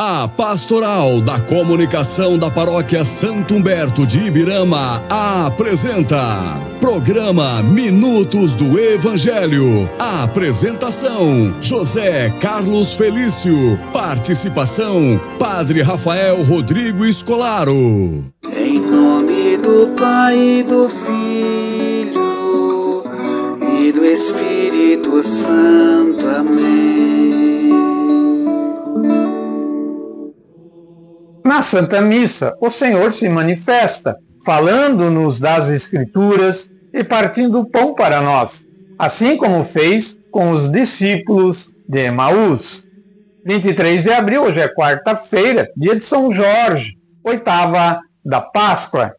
A Pastoral da Comunicação da Paróquia Santo Humberto de Ibirama apresenta Programa Minutos do Evangelho. Apresentação: José Carlos Felício. Participação: Padre Rafael Rodrigo Escolaro. Em nome do Pai, do Filho e do Espírito Santo. Amém. Na Santa Missa, o Senhor se manifesta, falando-nos das Escrituras e partindo o pão para nós, assim como fez com os discípulos de Emaús. 23 de abril, hoje é quarta-feira, dia de São Jorge, oitava da Páscoa.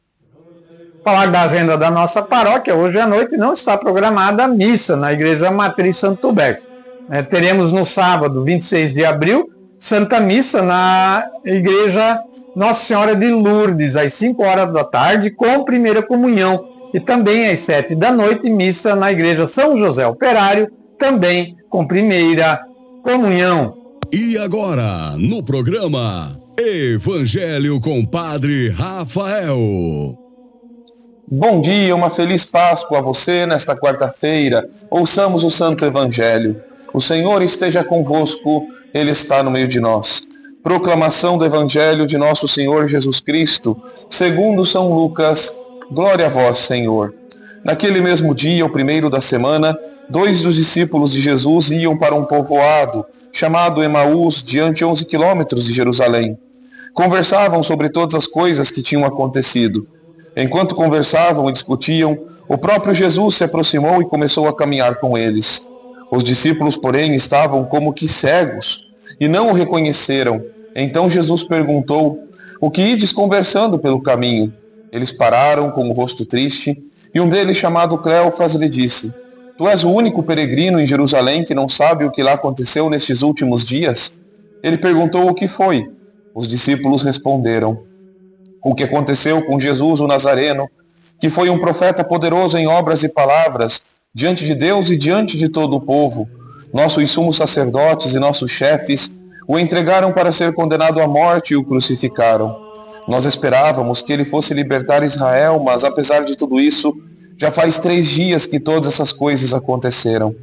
Falar da agenda da nossa paróquia, hoje à noite não está programada a missa na Igreja Matriz Santo Humberto. Teremos no sábado, 26 de abril, Santa Missa na Igreja Nossa Senhora de Lourdes, às 5 horas da tarde, com primeira comunhão. E também às 7 da noite, missa na Igreja São José Operário, também com primeira comunhão. E agora, no programa Evangelho com Padre Rafael. Bom dia, uma feliz Páscoa a você nesta quarta-feira. Ouçamos o Santo Evangelho. O Senhor esteja convosco, Ele está no meio de nós. Proclamação do Evangelho de nosso Senhor Jesus Cristo, segundo São Lucas. Glória a vós, Senhor. Naquele mesmo dia, o primeiro da semana, 2 dos discípulos de Jesus iam para um povoado, chamado Emaús, diante 11 quilômetros de Jerusalém. Conversavam sobre todas as coisas que tinham acontecido. Enquanto conversavam e discutiam, o próprio Jesus se aproximou e começou a caminhar com eles. Os discípulos, porém, estavam como que cegos e não o reconheceram. Então Jesus perguntou: "O que ides conversando pelo caminho?" Eles pararam com o rosto triste, e um deles, chamado Cleofas, lhe disse: "Tu és o único peregrino em Jerusalém que não sabe o que lá aconteceu nestes últimos dias?" Ele perguntou: "O que foi?" Os discípulos responderam: "O que aconteceu com Jesus o Nazareno, que foi um profeta poderoso em obras e palavras, diante de Deus e diante de todo o povo. Nossos sumos sacerdotes e nossos chefes o entregaram para ser condenado à morte e o crucificaram. Nós esperávamos que ele fosse libertar Israel, mas apesar de tudo isso, já faz 3 dias que todas essas coisas aconteceram.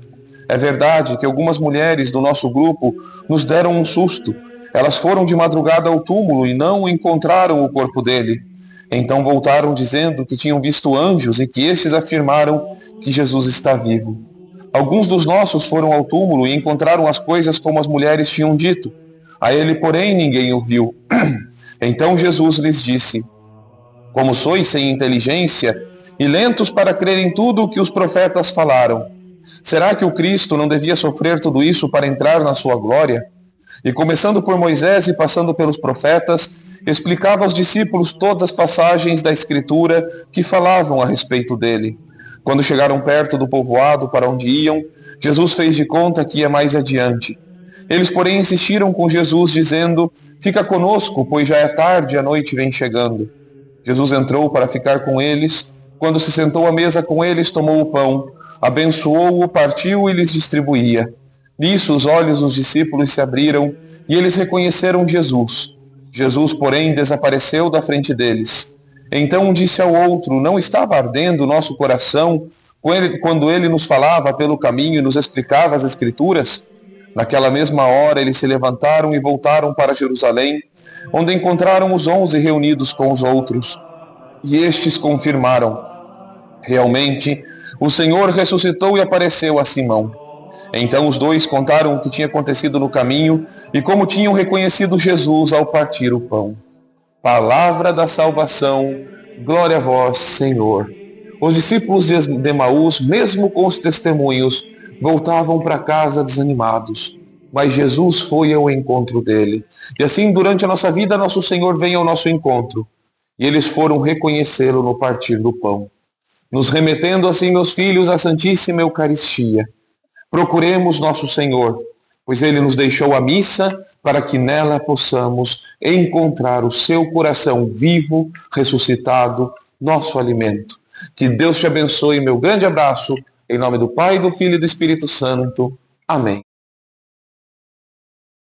É verdade que algumas mulheres do nosso grupo nos deram um susto. Elas foram de madrugada ao túmulo e não encontraram o corpo dele. Então voltaram dizendo que tinham visto anjos e que estes afirmaram que Jesus está vivo. Alguns dos nossos foram ao túmulo e encontraram as coisas como as mulheres tinham dito. A ele, porém, ninguém o viu." Então Jesus lhes disse: "Como sois sem inteligência e lentos para crer em tudo o que os profetas falaram. Será que o Cristo não devia sofrer tudo isso para entrar na sua glória?" E começando por Moisés e passando pelos profetas, explicava aos discípulos todas as passagens da Escritura que falavam a respeito dele. Quando chegaram perto do povoado para onde iam, Jesus fez de conta que ia mais adiante. Eles, porém, insistiram com Jesus, dizendo: "Fica conosco, pois já é tarde e a noite vem chegando." Jesus entrou para ficar com eles. Quando se sentou à mesa com eles, tomou o pão, abençoou-o, partiu e lhes distribuía. Nisso os olhos dos discípulos se abriram e eles reconheceram Jesus. Jesus, porém, desapareceu da frente deles. Então um disse ao outro: "Não estava ardendo o nosso coração quando ele nos falava pelo caminho e nos explicava as Escrituras?" Naquela mesma hora eles se levantaram e voltaram para Jerusalém, onde encontraram os 11 reunidos com os outros. E estes confirmaram: "Realmente, o Senhor ressuscitou e apareceu a Simão." Então os 2 contaram o que tinha acontecido no caminho e como tinham reconhecido Jesus ao partir o pão. Palavra da salvação, glória a vós, Senhor. Os discípulos de Emaús, mesmo com os testemunhos, voltavam para casa desanimados, mas Jesus foi ao encontro dele. E assim, durante a nossa vida, nosso Senhor vem ao nosso encontro, e eles foram reconhecê-lo no partir do pão. Nos remetendo assim, meus filhos, à Santíssima Eucaristia. Procuremos nosso Senhor, pois Ele nos deixou a missa para que nela possamos encontrar o seu coração vivo, ressuscitado, nosso alimento. Que Deus te abençoe, meu grande abraço, em nome do Pai, do Filho e do Espírito Santo. Amém.